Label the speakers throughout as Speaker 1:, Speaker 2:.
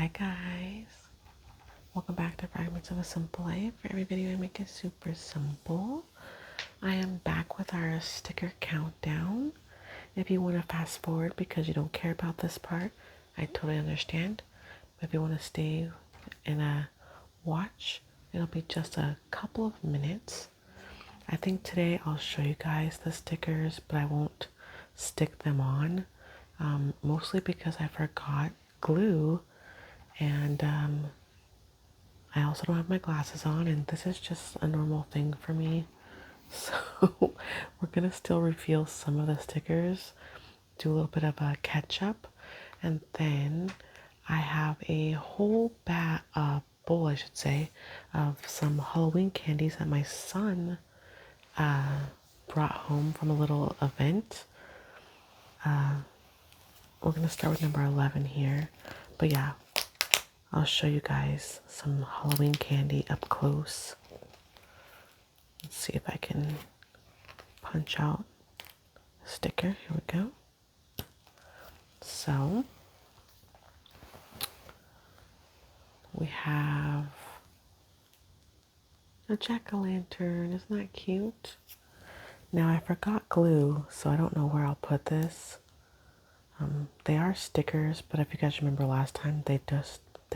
Speaker 1: Hi guys, welcome back to Fragments of a Simple Life. For every video I make it super simple. I am back with our sticker countdown. If you want to fast forward because you don't care about this part, I totally understand. But if you want to stay and watch, it'll be just a couple of minutes. I think today I'll show you guys the stickers, but I won't stick them on. Mostly because I forgot glue. And I also don't have my glasses on, and this is just a normal thing for me. So we're gonna still reveal some of the stickers, do a little bit of a catch up, and then I have a whole bowl, I should say, of some Halloween candies that my son brought home from a little event. We're gonna start with number 11 here, but yeah, I'll show you guys some Halloween candy up close. Let's see if I can punch out a sticker. Here we go. So we have a jack-o'-lantern. Isn't that cute? Now I forgot glue, so I don't know where I'll put this. They are stickers, but if you guys remember last time, they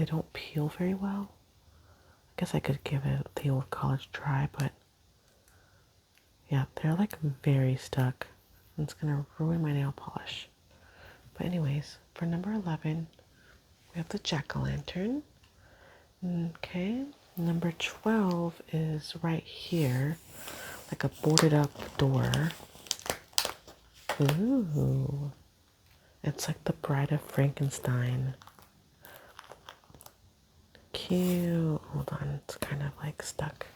Speaker 1: don't peel very well. I guess I could give it the old college try, but yeah, they're like very stuck. It's gonna ruin my nail polish. But anyways, for number 11, we have the jack-o'-lantern. Okay, number 12 is right here, like a boarded up door. Ooh, it's like the Bride of Frankenstein. Cute. Hold on, it's kind of like stuck.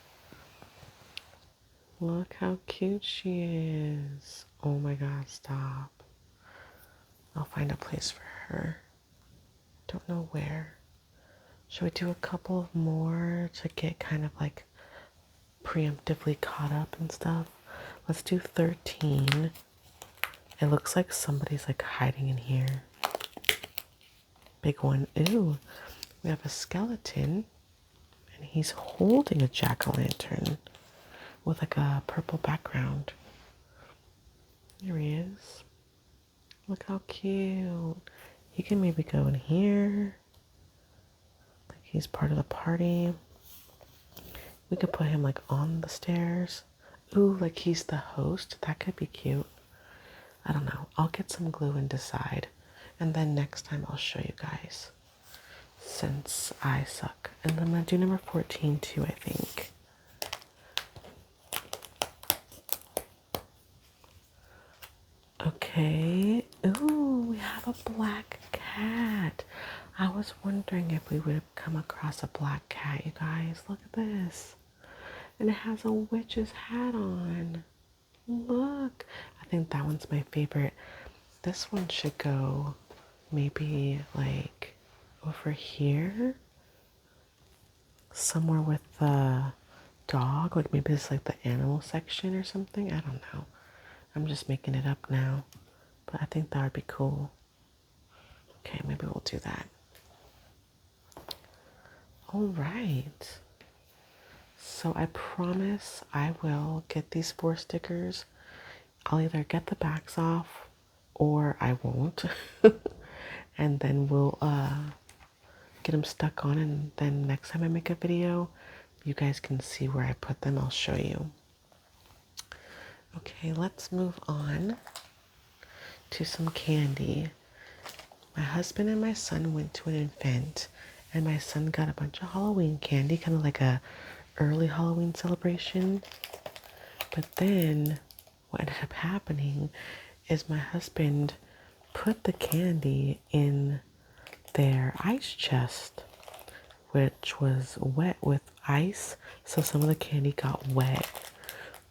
Speaker 1: Look how cute she is. Oh my god, stop. I'll find a place for her. Don't know where. Should we do a couple more to get kind of like preemptively caught up and stuff? Let's do 13. It looks like somebody's like hiding in here. Big one. Ooh, we have a skeleton and he's holding a jack-o'-lantern with like a purple background. Here he is. Look how cute. He can maybe go in here. Like he's part of the party. We could put him like on the stairs. Ooh, like he's the host. That could be cute. I don't know. I'll get some glue and decide. And then next time I'll show you guys. Since I suck. And then I'm going to do number 14 too, I think. Okay. Ooh, we have a black cat. I was wondering if we would come across a black cat, you guys. Look at this. And it has a witch's hat on. Look. I think that one's my favorite. This one should go maybe like over here. Somewhere with the dog. Like maybe it's like the animal section or something. I don't know. I'm just making it up now. But I think that would be cool. Okay, maybe we'll do that. All right. So I promise I will get these 4 stickers. I'll either get the backs off or I won't. And then we'll get them stuck on, and then next time I make a video, you guys can see where I put them. I'll show you. Okay, let's move on to some candy. My husband and my son went to an event, and my son got a bunch of Halloween candy, kind of like a early Halloween celebration. But then what ended up happening is my husband put the candy in their ice chest, which was wet with ice, so some of the candy got wet.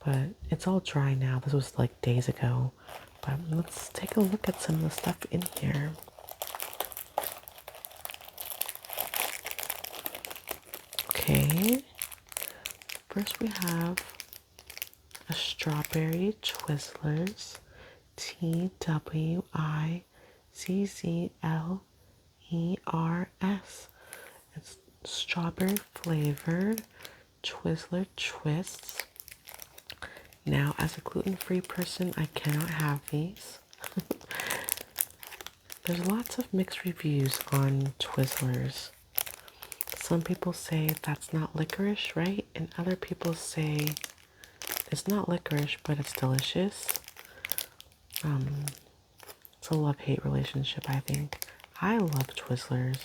Speaker 1: But it's all dry now. This was like days ago. But let's take a look at some of the stuff in here. Okay, first we have a strawberry Twizzlers, TWIZZLERS. this. It's strawberry flavored Twizzler Twists. Now, as a gluten-free person, I cannot have these. There's lots of mixed reviews on Twizzlers. Some people say that's not licorice, right? And other people say it's not licorice, but it's delicious. It's a love-hate relationship, I think. I love Twizzlers.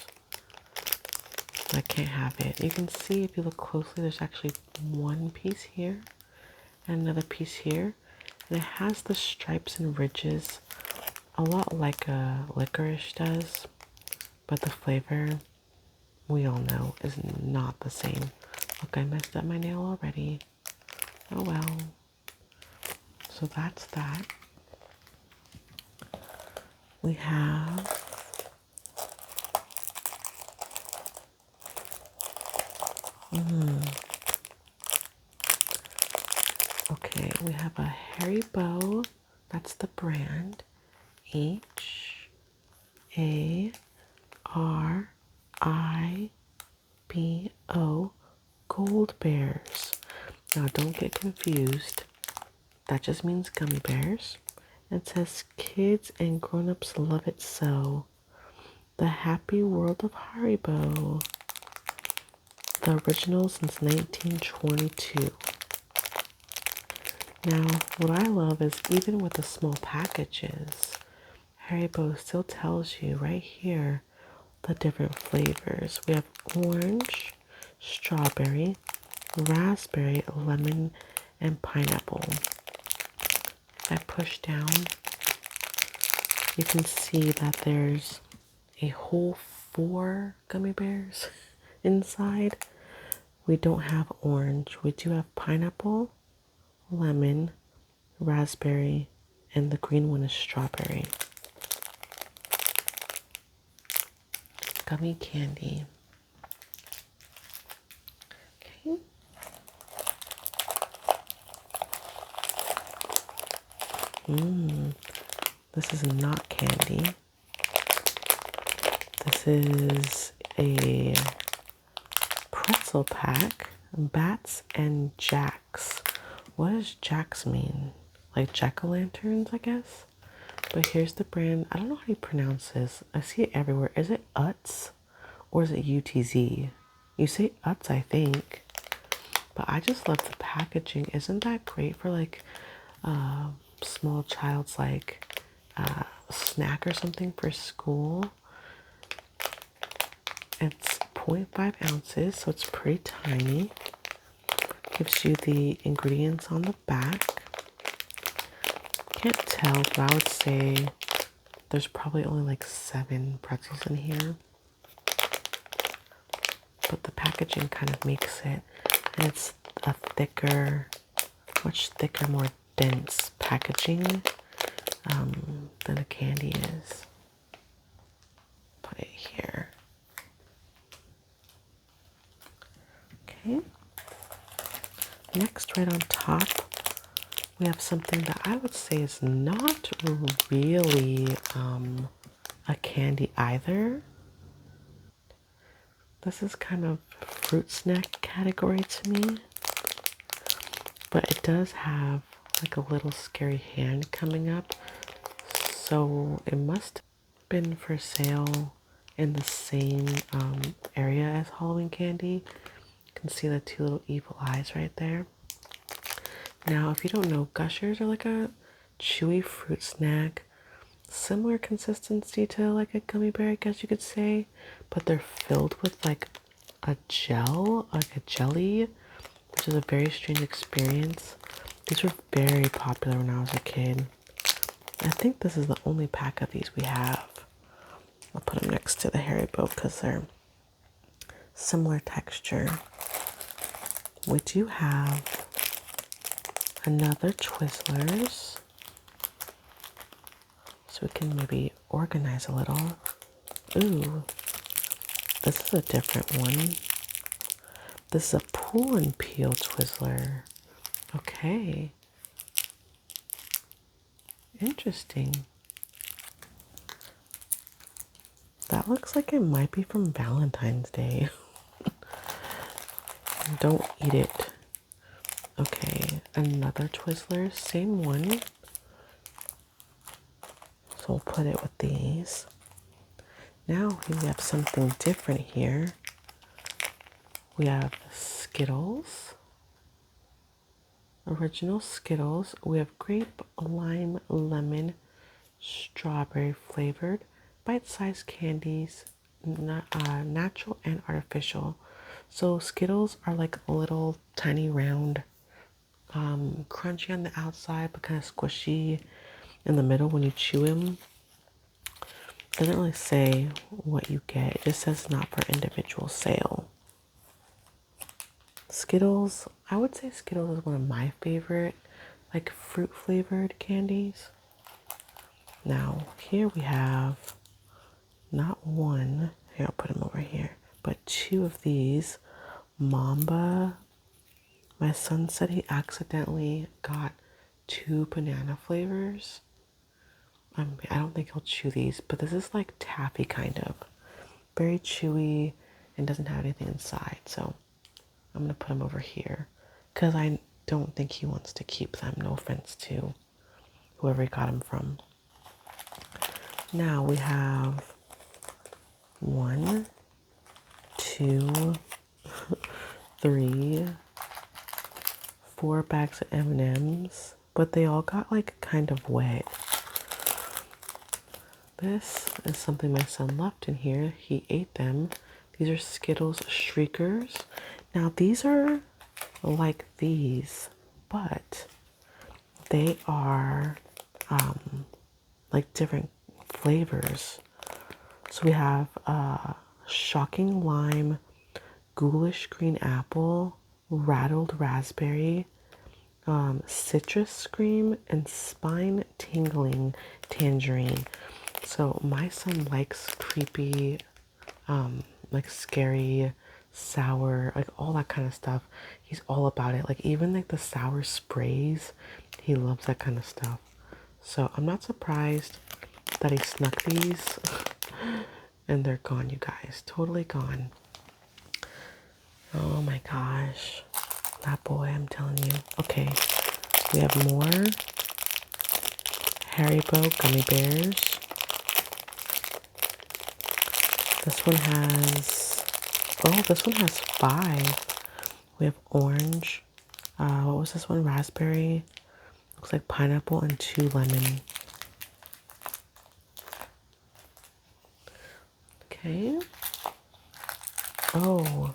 Speaker 1: I can't have it. You can see if you look closely, there's actually one piece here and another piece here. And it has the stripes and ridges a lot like a licorice does, but the flavor, we all know, is not the same. Look, I messed up my nail already. Oh well. So that's that. We have okay, we have a Haribo, that's the brand, Haribo Gold Bears. Now don't get confused, that just means gummy bears. It says kids and grown-ups love it so. The Happy World of Haribo. The original since 1922. Now, what I love is even with the small packages, Haribo still tells you right here the different flavors. We have orange, strawberry, raspberry, lemon, and pineapple. If I push down, you can see that there's a whole 4 gummy bears inside. We don't have orange. We do have pineapple, lemon, raspberry, and the green one is strawberry. Gummy candy. Okay. This is not candy. This is a pretzel pack, bats and jacks. What does jacks mean? Like jack-o'-lanterns, I guess? But here's the brand. I don't know how you pronounce this. I see it everywhere. Is it Utz or is it UTZ? You say Utz, I think. But I just love the packaging. Isn't that great for like small child's like snack or something for school? It's 0.5 ounces, so it's pretty tiny. Gives you the ingredients on the back. Can't tell, but I would say there's probably only like 7 pretzels in here. But the packaging kind of makes it, and it's a thicker, much thicker, more dense packaging than a candy is. Put it here. Okay. Next, right on top, we have something that I would say is not really a candy either. This is kind of fruit snack category to me, but it does have like a little scary hand coming up, so it must have been for sale in the same area as Halloween candy. You can see the 2 little evil eyes right there. Now, if you don't know, Gushers are like a chewy fruit snack, similar consistency to like a gummy bear, I guess you could say, but they're filled with like a gel, like a jelly, which is a very strange experience. These were very popular when I was a kid. I think this is the only pack of these we have. I'll put them next to the Haribo because they're similar texture. We do have another Twizzlers, so we can maybe organize a little. Ooh, this is a different one. This is a pull and peel Twizzler. Okay. Interesting. That looks like it might be from Valentine's Day. Don't eat it. Okay, another Twizzler, same one. So we'll put it with these. Now we have something different here. We have Skittles. Original Skittles. We have grape, lime, lemon, strawberry flavored, bite-sized candies, natural and artificial. So Skittles are like little tiny round, crunchy on the outside but kind of squishy in the middle when you chew them. Doesn't really say what you get. It just says not for individual sale. Skittles, I would say Skittles is one of my favorite, like fruit flavored candies. Now, here we have not one, here I'll put them over here, but two of these Mamba. My son said he accidentally got two banana flavors. I don't think he'll chew these, but this is like taffy kind of. Very chewy and doesn't have anything inside, so I'm gonna put them over here because I don't think he wants to keep them. No offense to whoever he got them from. Now we have 1, 2, 3, 4 bags of M&Ms, but they all got like kind of wet. This is something my son left in here. He ate them. These are Skittles Shriekers. Now these are like these, but they are like different flavors. So we have shocking lime, ghoulish green apple, rattled raspberry, citrus scream, and spine tingling tangerine. So my son likes creepy, like scary, sour, like all that kind of stuff. He's all about it. Like even like the sour sprays, he loves that kind of stuff. So I'm not surprised that he snuck these and they're gone, you guys. Totally gone. Oh my gosh. That boy, I'm telling you. Okay, we have more Haribo gummy bears. This one has, oh, this one has 5. We have orange. What was this one? Raspberry. Looks like pineapple and 2 lemon. Okay. Oh,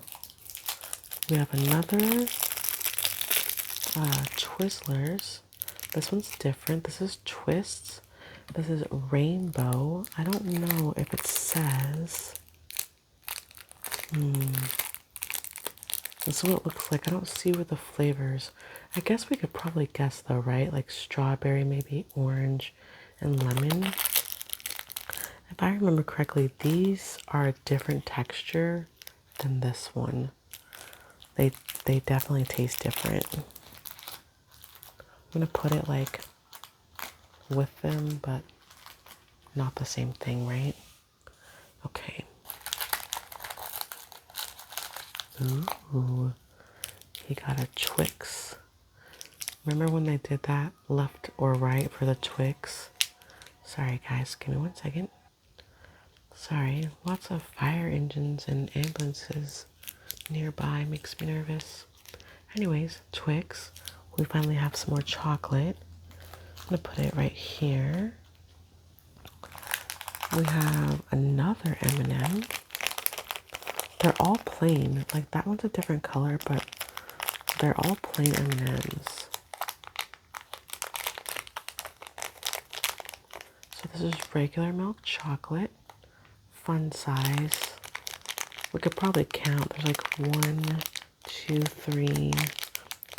Speaker 1: we have another Twizzlers. This one's different. This is Twists. This is rainbow. I don't know if it says. This is what it looks like. I don't see where the flavors. I guess we could probably guess though, right? Like strawberry, maybe orange, and lemon. If I remember correctly, these are a different texture than this one. They definitely taste different. I'm gonna put it like with them, but not the same thing, right? Okay. Ooh, he got a Twix. Remember when they did that left or right for the Twix? Sorry guys, give me 1 second. Sorry, lots of fire engines and ambulances nearby makes me nervous. Anyways, Twix. We finally have some more chocolate. I'm gonna put it right here. We have another M&M. They're all plain. Like that one's a different color, but they're all plain M&Ms. So this is regular milk chocolate, fun size. We could probably count. There's like 1, 2, 3,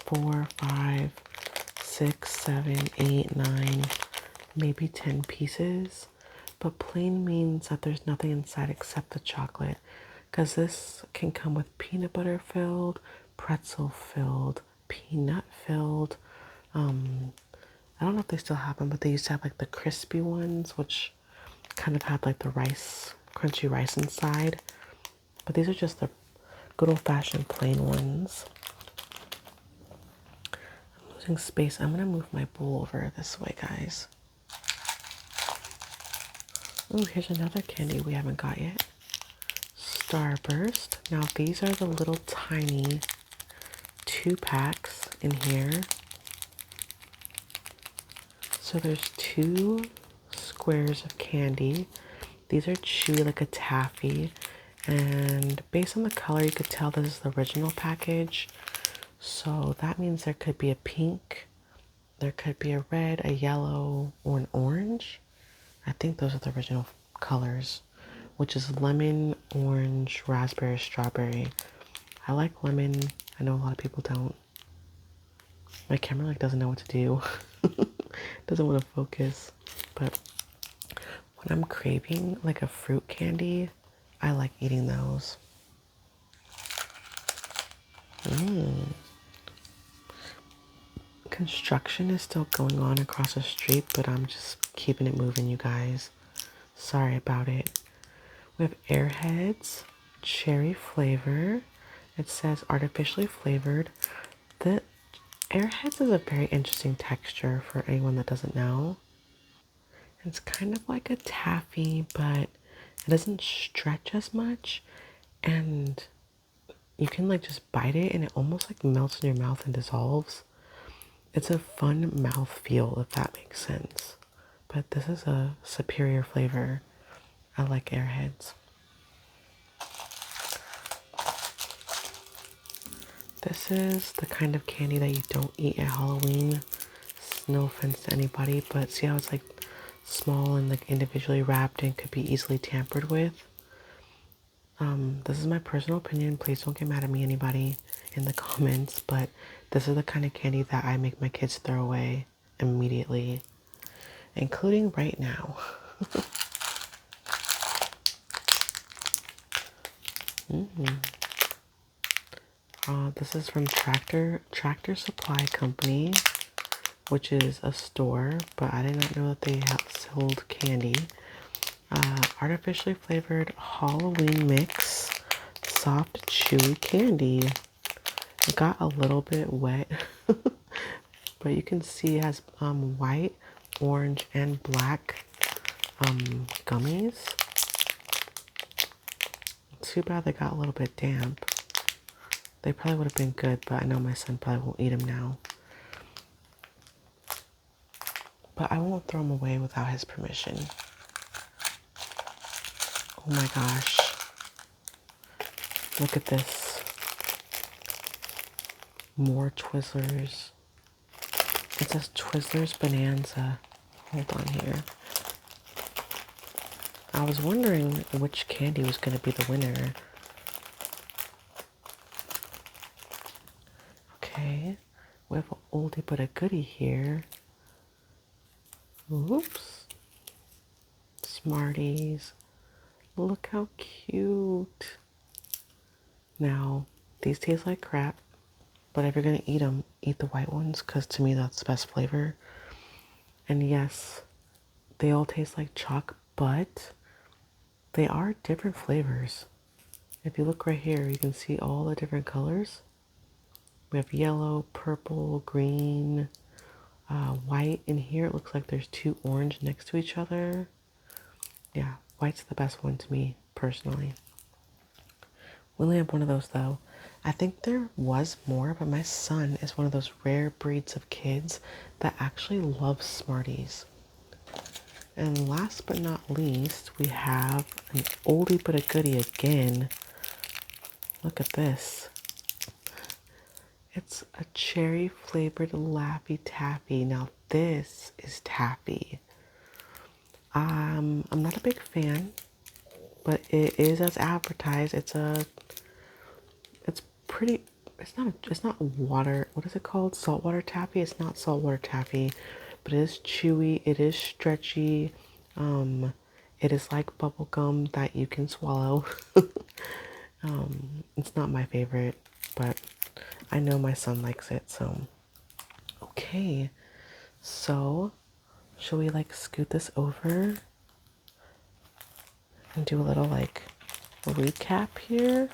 Speaker 1: 4, 5, 6, 7, 8, 9, maybe 10 pieces. But plain means that there's nothing inside except the chocolate. Because this can come with peanut butter filled, pretzel filled, peanut filled. I don't know if they still have them, but they used to have like the crispy ones, which kind of had like the rice crunchy rice inside. But these are just the good old-fashioned plain ones. I'm losing space. I'm gonna move my bowl over this way, guys. Oh, here's another candy we haven't got yet. Starburst. Now these are the little tiny 2-packs in here. So there's 2 squares of candy. These are chewy like a taffy. And based on the color, you could tell this is the original package. So that means there could be a pink, there could be a red, a yellow, or an orange. I think those are the original colors, which is lemon, orange, raspberry, strawberry. I like lemon. I know a lot of people don't. My camera like doesn't know what to do. Doesn't want to focus. But when I'm craving like a fruit candy, I like eating those. Construction is still going on across the street, but I'm just keeping it moving, you guys. Sorry about it. We have Airheads, cherry flavor. It says artificially flavored. The Airheads is a very interesting texture for anyone that doesn't know. It's kind of like a taffy, but it doesn't stretch as much. And you can like just bite it and it almost like melts in your mouth and dissolves. It's a fun mouth feel, if that makes sense. But this is a superior flavor. I like Airheads. This is the kind of candy that you don't eat at Halloween. No offense to anybody, but see how it's like small and like individually wrapped and could be easily tampered with? This is my personal opinion. Please don't get mad at me, anybody, in the comments, but this is the kind of candy that I make my kids throw away immediately, including right now. This is from Tractor Supply Company, which is a store, but I did not know that they sold candy. Artificially flavored Halloween mix, soft chewy candy. It got a little bit wet, but you can see it has white, orange, and black gummies. Too bad they got a little bit damp. They probably would have been good, but I know my son probably won't eat them now. But I won't throw them away without his permission. Oh my gosh. Look at this. More Twizzlers. It says Twizzlers Bonanza. Hold on here. I was wondering which candy was going to be the winner. Okay. We have an oldie but a goodie here. Oops. Smarties. Look how cute. Now, these taste like crap, but if you're going to eat them, eat the white ones, because to me that's the best flavor. And yes, they all taste like chalk, but they are different flavors. If you look right here, you can see all the different colors. We have yellow, purple, green, white. In here, it looks like there's 2 orange next to each other. Yeah, white's the best one to me, personally. We only have one of those, though. I think there was more, but my son is one of those rare breeds of kids that actually loves Smarties. And last but not least, we have an oldie but a goodie again. Look at this. It's a cherry flavored Laffy Taffy. Now this is taffy. I'm not a big fan, but it is as advertised. It's pretty, it's not water, what is it called? Saltwater taffy? It's not saltwater taffy, but it is chewy, it is stretchy. It is like bubble gum that you can swallow. It's not my favorite, but I know my son likes it, so. Okay, so should we like scoot this over? and do a little like recap here.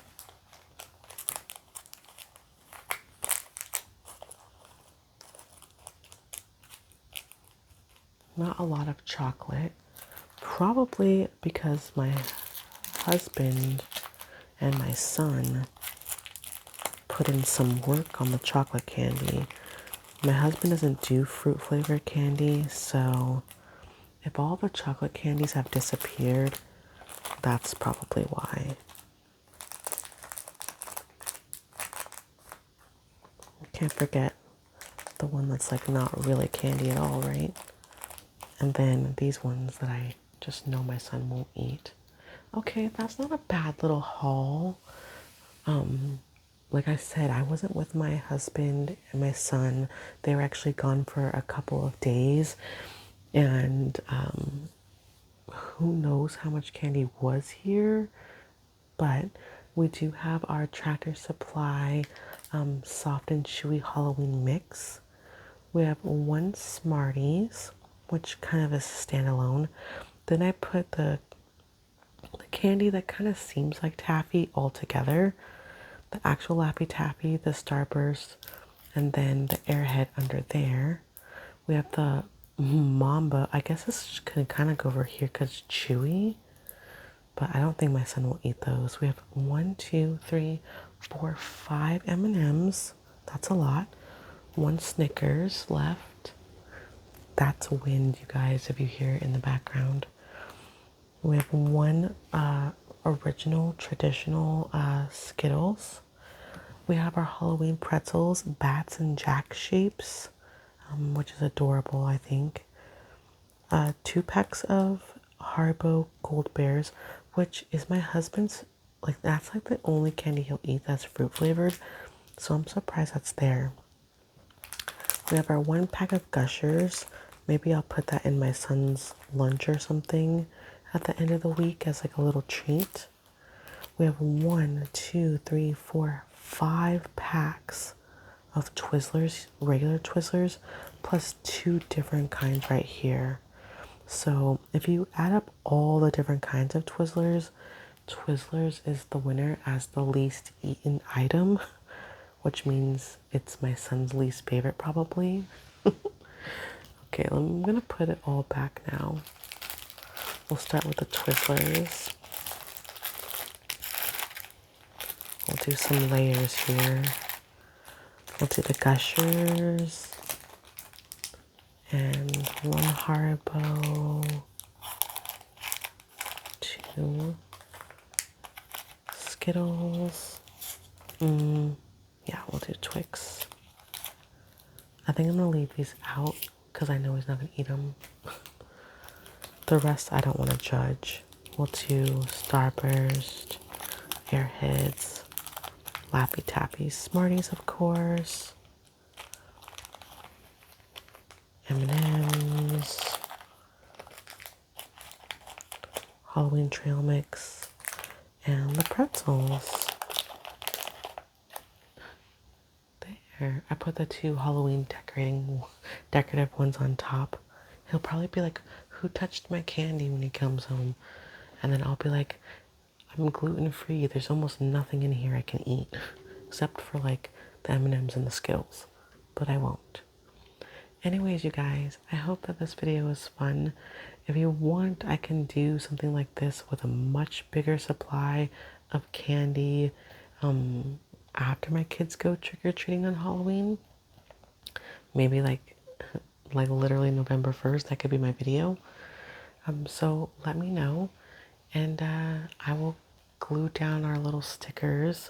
Speaker 1: Not a lot of chocolate, probably because my husband and my son put in some work on the chocolate candy. My husband doesn't do fruit flavored candy, so if all the chocolate candies have disappeared, that's probably why. Can't forget the one that's like not really candy at all, right? And then these ones that I just know my son won't eat. Okay, that's not a bad little haul. Like I said, I wasn't with my husband and my son. They were actually gone for a couple of days. And who knows how much candy was here. But we do have our Tractor Supply soft and chewy Halloween mix. We have one Smarties, which kind of is standalone. Then I put the candy that kind of seems like taffy all together. The actual Laffy Taffy, the Starburst, and then the Airhead under there. We have the Mamba. I guess this can kind of go over here because it's chewy, but I don't think my son will eat those. We have 1, 2, 3, 4, 5 M&Ms. That's a lot. 1 Snickers left. That's wind, you guys, if you hear it in the background. We have 1 original traditional Skittles. We have our Halloween pretzels, bats and jack shapes, which is adorable, I think. 2 packs of Haribo Gold Bears, which is my husband's, like that's like the only candy he'll eat that's fruit flavored. So I'm surprised that's there. We have our 1 pack of Gushers. Maybe I'll put that in my son's lunch or something at the end of the week as like a little treat. We have 1, 2, 3, 4, 5 packs of Twizzlers, regular Twizzlers, plus 2 different kinds right here. So if you add up all the different kinds of Twizzlers, Twizzlers is the winner as the least eaten item, which means it's my son's least favorite probably. Okay, I'm gonna put it all back now. We'll start with the Twizzlers. We'll do some layers here. We'll do the Gushers. And 1 Haribo. 2 Skittles. Yeah, we'll do Twix. I think I'm gonna leave these out because I know he's not gonna eat them. The rest I don't want to judge. We'll do Starburst, Airheads, Laffy Taffy, Smarties, of course, M&Ms, Halloween Trail Mix, and the pretzels. There, I put the 2 Halloween decorative ones on top. He'll probably be like, "Who touched my candy?" when he comes home. And then I'll be like, "I'm gluten free. There's almost nothing in here I can eat, except for like the M&Ms and the Skittles." But I won't. Anyways, you guys, I hope that this video was fun. If you want, I can do something like this with a much bigger supply of candy after my kids go trick-or-treating on Halloween. Maybe like literally November 1st, that could be my video. So let me know, and I will glue down our little stickers,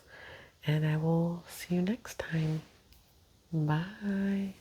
Speaker 1: and I will see you next time. Bye.